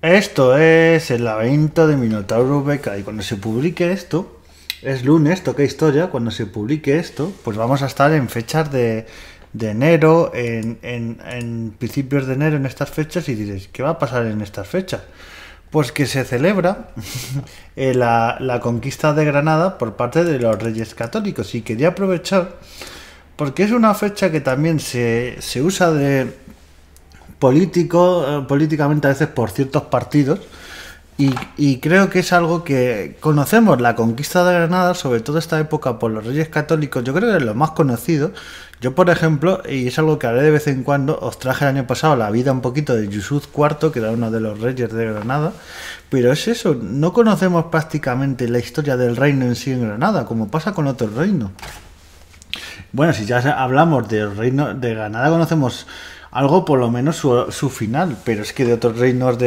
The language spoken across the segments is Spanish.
Esto es el laberinto de Minotauro Beca y cuando se publique esto, es lunes, toca historia, cuando se publique esto, pues vamos a estar en fechas de enero, en principios de enero, en estas fechas, y diréis, ¿qué va a pasar en estas fechas? Pues que se celebra la conquista de Granada por parte de los Reyes Católicos y quería aprovechar porque es una fecha que también se usa de políticamente a veces por ciertos partidos y creo que es algo que conocemos, la conquista de Granada, sobre todo esta época por los Reyes Católicos, yo creo que es lo más conocido. Yo, por ejemplo, y es algo que haré de vez en cuando, os traje el año pasado la vida un poquito de Yusuf IV, que era uno de los reyes de Granada, pero es eso, no conocemos prácticamente la historia del reino en sí en Granada, como pasa con otros reinos. Bueno, si ya hablamos del reino de Granada, conocemos algo, por lo menos su final, pero es que de otros reinos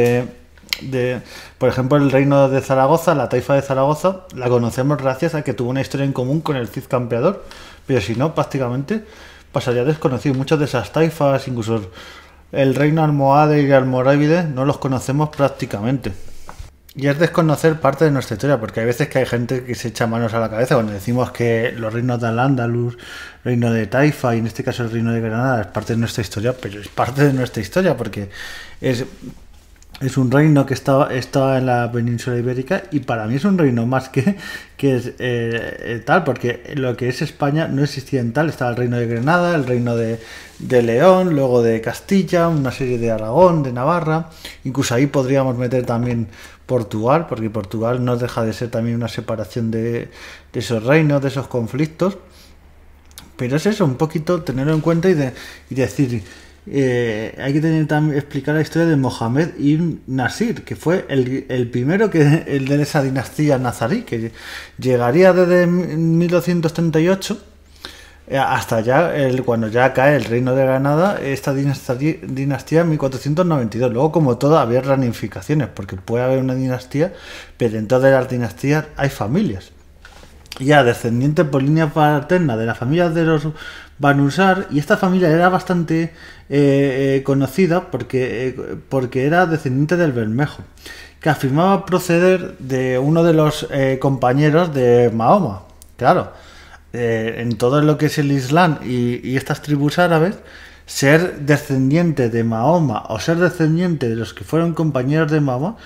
por ejemplo, el reino de Zaragoza, la taifa de Zaragoza, la conocemos gracias a que tuvo una historia en común con el Cid Campeador, pero si no, prácticamente pasaría desconocido. Muchas de esas taifas, incluso el reino almohade y almorávide, no los conocemos prácticamente. Y es desconocer parte de nuestra historia, porque hay veces que hay gente que se echa manos a la cabeza cuando decimos que los reinos de Al-Ándalus, reino de Taifa y en este caso el reino de Granada es parte de nuestra historia, pero es parte de nuestra historia porque es, es un reino que estaba en la península ibérica y para mí es un reino más que es tal, porque lo que es España no existía en tal, estaba el reino de Granada, el reino de León, luego de Castilla, una serie de Aragón, de Navarra, incluso ahí podríamos meter también Portugal, porque Portugal no deja de ser también una separación de esos reinos, de esos conflictos, pero es eso, un poquito tenerlo en cuenta y decir, hay que explicar la historia de Mohamed ibn Nasir, que fue el primero el de esa dinastía nazarí, que llegaría desde 1238 hasta ya cuando ya cae el reino de Granada, esta dinastía en 1492. Luego, como todo, había ramificaciones, porque puede haber una dinastía, pero dentro de las dinastías hay familias. Ya descendiente por línea paterna de la familia de los Banusar, y esta familia era bastante conocida porque era descendiente del Bermejo, que afirmaba proceder de uno de los compañeros de Mahoma. Claro, en todo lo que es el Islam y estas tribus árabes, ser descendiente de Mahoma o ser descendiente de los que fueron compañeros de Mahoma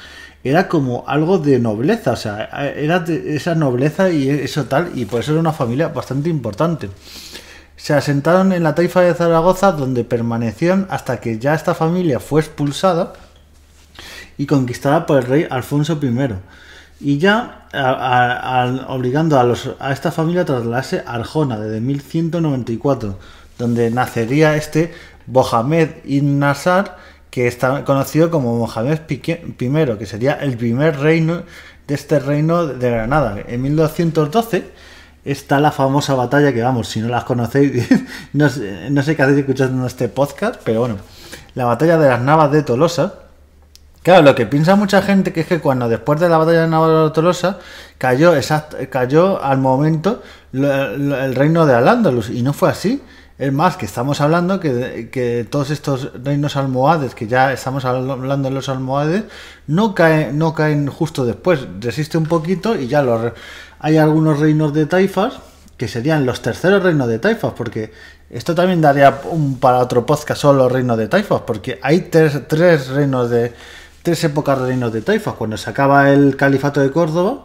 era como algo de nobleza, o sea, era esa nobleza y eso tal, y por eso era una familia bastante importante. Se asentaron en la taifa de Zaragoza, donde permanecieron hasta que ya esta familia fue expulsada y conquistada por el rey Alfonso I. Y ya obligando a esta familia a trasladarse a Arjona desde 1194, donde nacería este Mohamed ibn Nasr, que está conocido como Mohamed I, que sería el primer reino de este reino de Granada. En 1212 está la famosa batalla que, vamos, si no las conocéis, no sé qué hacéis escuchando este podcast, pero bueno, la batalla de las Navas de Tolosa. Claro, lo que piensa mucha gente que es que cuando después de la batalla de Navas de Tolosa cayó al momento el reino de Al-Ándalus, y no fue así. Es más, que estamos hablando que todos estos reinos almohades, que ya estamos hablando de los almohades, no caen justo después, resiste un poquito y ya hay algunos reinos de taifas que serían los terceros reinos de taifas, porque esto también daría para otro podcast solo los reinos de taifas, porque hay tres épocas de reinos de taifas. Cuando se acaba el califato de Córdoba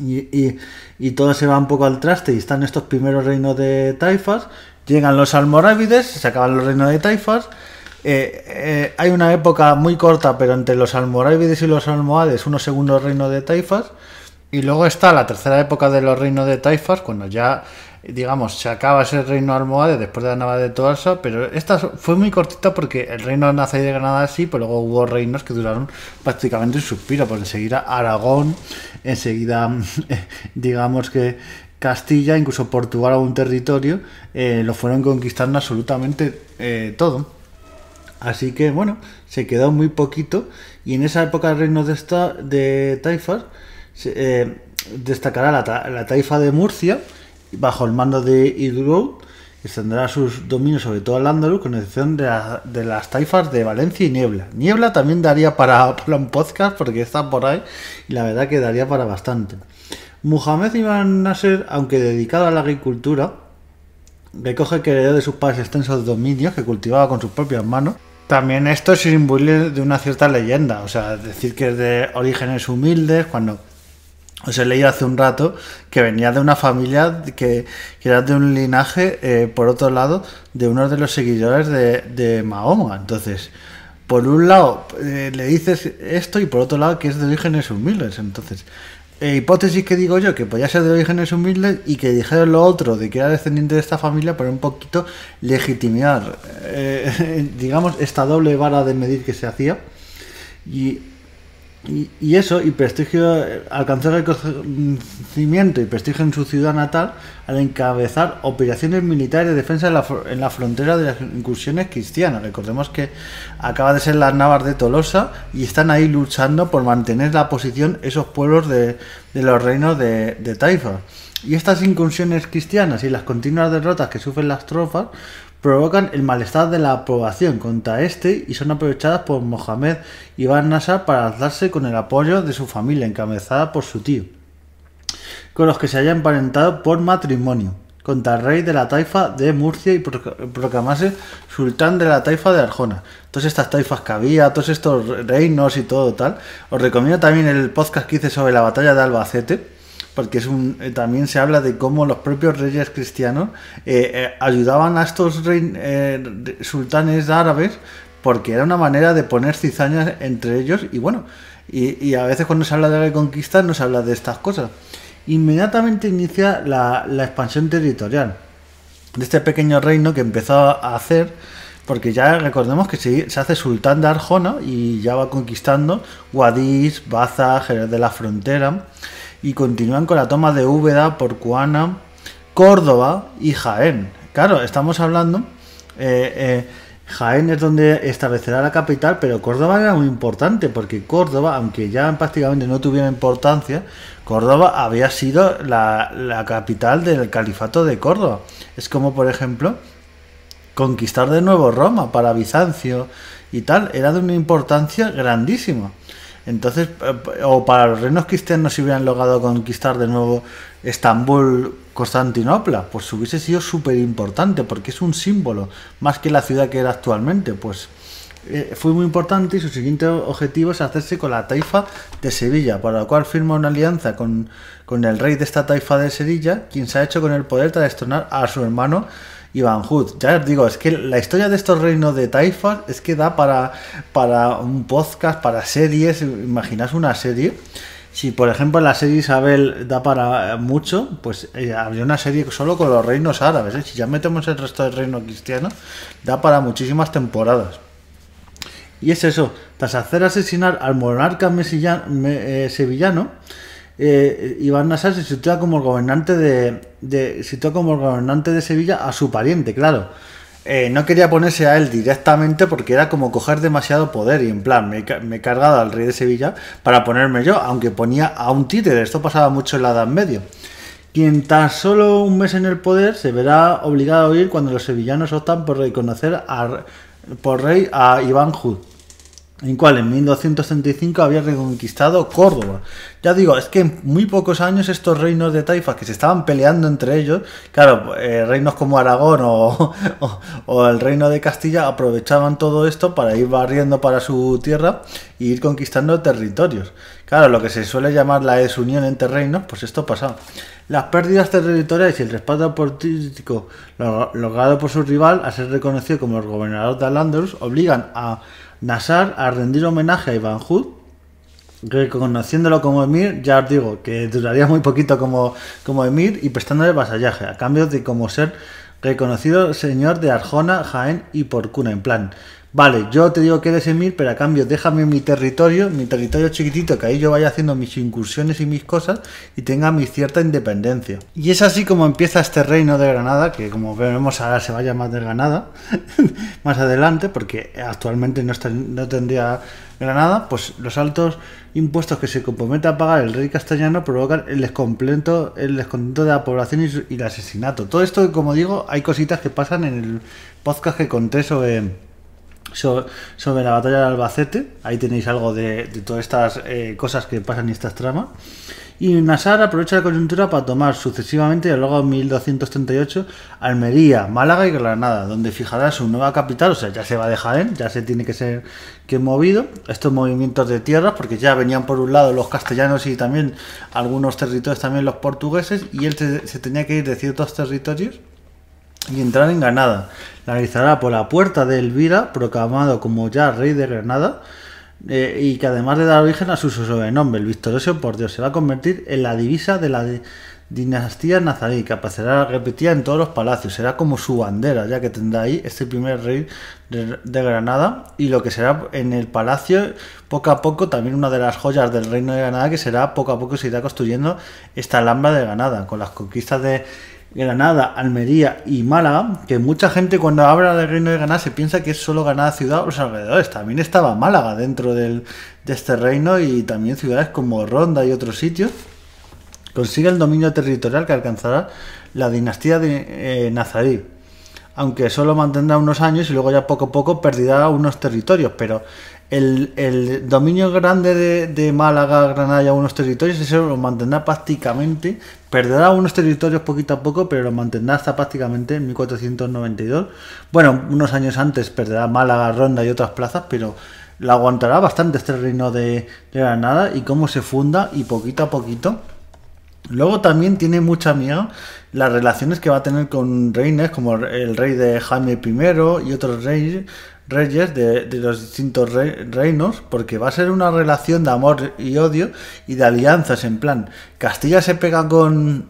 y todo se va un poco al traste y están estos primeros reinos de taifas, llegan los almorávides, se acaban los reinos de taifas. Hay una época muy corta, pero entre los almorávides y los almohades, unos segundos reinos de taifas. Y luego está la tercera época de los reinos de taifas, cuando ya, digamos, se acaba ese reino almohade después de la Nava de Tolosa, pero esta fue muy cortita porque el reino nazarí de Granada sí, pero luego hubo reinos que duraron prácticamente un suspiro, pues enseguida Aragón, enseguida, digamos que Castilla, incluso Portugal, algún territorio, lo fueron conquistando absolutamente todo. Así que bueno, se quedó muy poquito, y en esa época de reinos de taifas destacará la taifa de Murcia bajo el mando de Idrou, extenderá sus dominios sobre todo al Andaluz, con excepción de las taifas de Valencia y Niebla. Niebla también daría para un podcast, porque está por ahí, y la verdad que daría para bastante. Muhammad ibn Nasser, aunque dedicado a la agricultura, recoge que heredó de sus padres extensos dominios que cultivaba con sus propias manos. También esto es imbuir de una cierta leyenda, o sea, decir que es de orígenes humildes, cuando os he leído hace un rato que venía de una familia que era de un linaje, por otro lado, de uno de los seguidores de Mahoma. Entonces, por un lado le dices esto y por otro lado que es de orígenes humildes. Entonces, hipótesis que digo yo, que podía ser de orígenes humildes y que dijeron lo otro, de que era descendiente de esta familia, para un poquito legitimar, digamos, esta doble vara de medir que se hacía. Y eso, y prestigio, alcanzó reconocimiento y prestigio en su ciudad natal al encabezar operaciones militares de defensa en la frontera de las incursiones cristianas. Recordemos que acaba de ser las Navas de Tolosa y están ahí luchando por mantener la posición esos pueblos de los reinos de Taifa. Y estas incursiones cristianas y las continuas derrotas que sufren las tropas provocan el malestar de la población contra este y son aprovechadas por Mohamed ibn Nasser para alzarse con el apoyo de su familia, encabezada por su tío, con los que se haya emparentado por matrimonio, contra el rey de la taifa de Murcia y proclamarse sultán de la taifa de Arjona. Todas estas taifas que había, todos estos reinos y todo tal. Os recomiendo también el podcast que hice sobre la batalla de Albacete, porque también se habla de cómo los propios reyes cristianos ayudaban a estos sultanes árabes, porque era una manera de poner cizañas entre ellos, y bueno, y a veces cuando se habla de reconquista no se habla de estas cosas. Inmediatamente inicia la expansión territorial de este pequeño reino que empezó a hacer, porque ya recordemos que se hace sultán de Arjona y ya va conquistando Guadix, Baza, Jerez de la Frontera, y continúan con la toma de Úbeda, Porcuana, Córdoba y Jaén. Claro, estamos hablando, Jaén es donde establecerá la capital, pero Córdoba era muy importante, porque Córdoba, aunque ya prácticamente no tuviera importancia, Córdoba había sido la capital del califato de Córdoba. Es como, por ejemplo, conquistar de nuevo Roma para Bizancio y tal, era de una importancia grandísima. Entonces, o para los reinos cristianos, si hubieran logrado conquistar de nuevo Estambul, Constantinopla, pues hubiese sido súper importante, porque es un símbolo, más que la ciudad que era actualmente. Pues fue muy importante, y su siguiente objetivo es hacerse con la taifa de Sevilla, para lo cual firma una alianza con el rey de esta taifa de Sevilla, quien se ha hecho con el poder tras destronar a su hermano Ibn Hud. Ya os digo, es que la historia de estos reinos de taifas es que da para un podcast, para series. Imaginas una serie. Si por ejemplo la serie Isabel da para mucho, pues habría una serie solo con los reinos árabes, ¿eh? Si ya metemos el resto del reino cristiano, da para muchísimas temporadas. Y es eso, tras hacer asesinar al monarca sevillano, Ibn Nasser se sitúa como el gobernante de Sevilla a su pariente, claro. No quería ponerse a él directamente porque era como coger demasiado poder, y en plan, me he cargado al rey de Sevilla para ponerme yo, aunque ponía a un títere. Esto pasaba mucho en la Edad Media. Quien tan solo un mes en el poder se verá obligado a huir cuando los sevillanos optan por reconocer por rey a Ibn Hud, en cual en 1235 había reconquistado Córdoba. Ya digo, es que en muy pocos años estos reinos de taifas que se estaban peleando entre ellos, claro, reinos como Aragón o el reino de Castilla aprovechaban todo esto para ir barriendo para su tierra e ir conquistando territorios. Claro, lo que se suele llamar la desunión entre reinos, pues esto pasaba. Las pérdidas territoriales y el respaldo político logrado por su rival a ser reconocido como el gobernador de Al-Ándalus obligan a Nasser a rendir homenaje a Ibn Hud, reconociéndolo como emir. Ya os digo que duraría muy poquito como emir, y prestándole vasallaje a cambio de como ser reconocido señor de Arjona, Jaén y Porcuna. En plan, vale, yo te digo que eres emir, pero a cambio déjame mi territorio chiquitito, que ahí yo vaya haciendo mis incursiones y mis cosas y tenga mi cierta independencia. Y es así como empieza este reino de Granada, que como vemos ahora se va a llamar de Granada, más adelante, porque actualmente no tendría Granada. Pues los altos impuestos que se compromete a pagar el rey castellano provocan el descontento de la población y el asesinato. Todo esto, como digo, hay cositas que pasan en el podcast que conté sobre la batalla de Albacete. Ahí tenéis algo de todas estas cosas que pasan y estas tramas. Y Nasar aprovecha la coyuntura para tomar sucesivamente, a lo largo de 1238, Almería, Málaga y Granada, donde fijará su nueva capital. O sea, ya se va de Jaén, ya se tiene que movido estos movimientos de tierras, porque ya venían por un lado los castellanos y también algunos territorios también los portugueses, y él se tenía que ir de ciertos territorios y entrar en Granada. La realizará por la puerta de Elvira, proclamado como ya rey de Granada, y que además de dar origen a su sobrenombre, el victorioso por Dios, se va a convertir en la divisa de la dinastía nazarí, que aparecerá repetida en todos los palacios. Será como su bandera, ya que tendrá ahí este primer rey de Granada, y lo que será en el palacio, poco a poco, también una de las joyas del reino de Granada, que será poco a poco se irá construyendo esta Alhambra de Granada, con las conquistas de Granada, Almería y Málaga, que mucha gente cuando habla del reino de Granada se piensa que es solo Granada ciudad o los alrededores. También estaba Málaga dentro de este reino, y también ciudades como Ronda y otros sitios. Consigue el dominio territorial que alcanzará la dinastía de nazarí, aunque solo mantendrá unos años y luego ya poco a poco perderá unos territorios, pero el dominio grande de Málaga, Granada y algunos territorios, eso lo mantendrá prácticamente, perderá unos territorios poquito a poco, pero lo mantendrá hasta prácticamente en 1492. Bueno, unos años antes perderá Málaga, Ronda y otras plazas, pero la aguantará bastante este reino de Granada y cómo se funda, y poquito a poquito. Luego también tiene mucha miedo las relaciones que va a tener con reyes como el rey de Jaime I y otros reyes de los distintos reinos, porque va a ser una relación de amor y odio y de alianzas. En plan, Castilla se pega con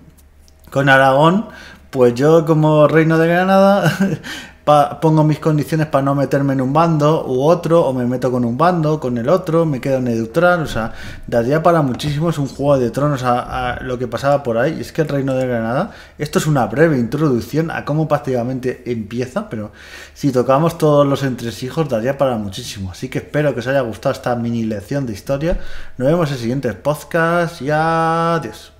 Aragón, pues yo como reino de Granada pongo mis condiciones para no meterme en un bando u otro, o me meto con un bando, con el otro, me quedo neutral. O sea, daría para muchísimo, es un Juego de Tronos a lo que pasaba por ahí. Y es que el reino de Granada, esto es una breve introducción a cómo prácticamente empieza, pero si tocamos todos los entresijos daría para muchísimo. Así que espero que os haya gustado esta mini lección de historia. Nos vemos en el siguiente podcast y adiós.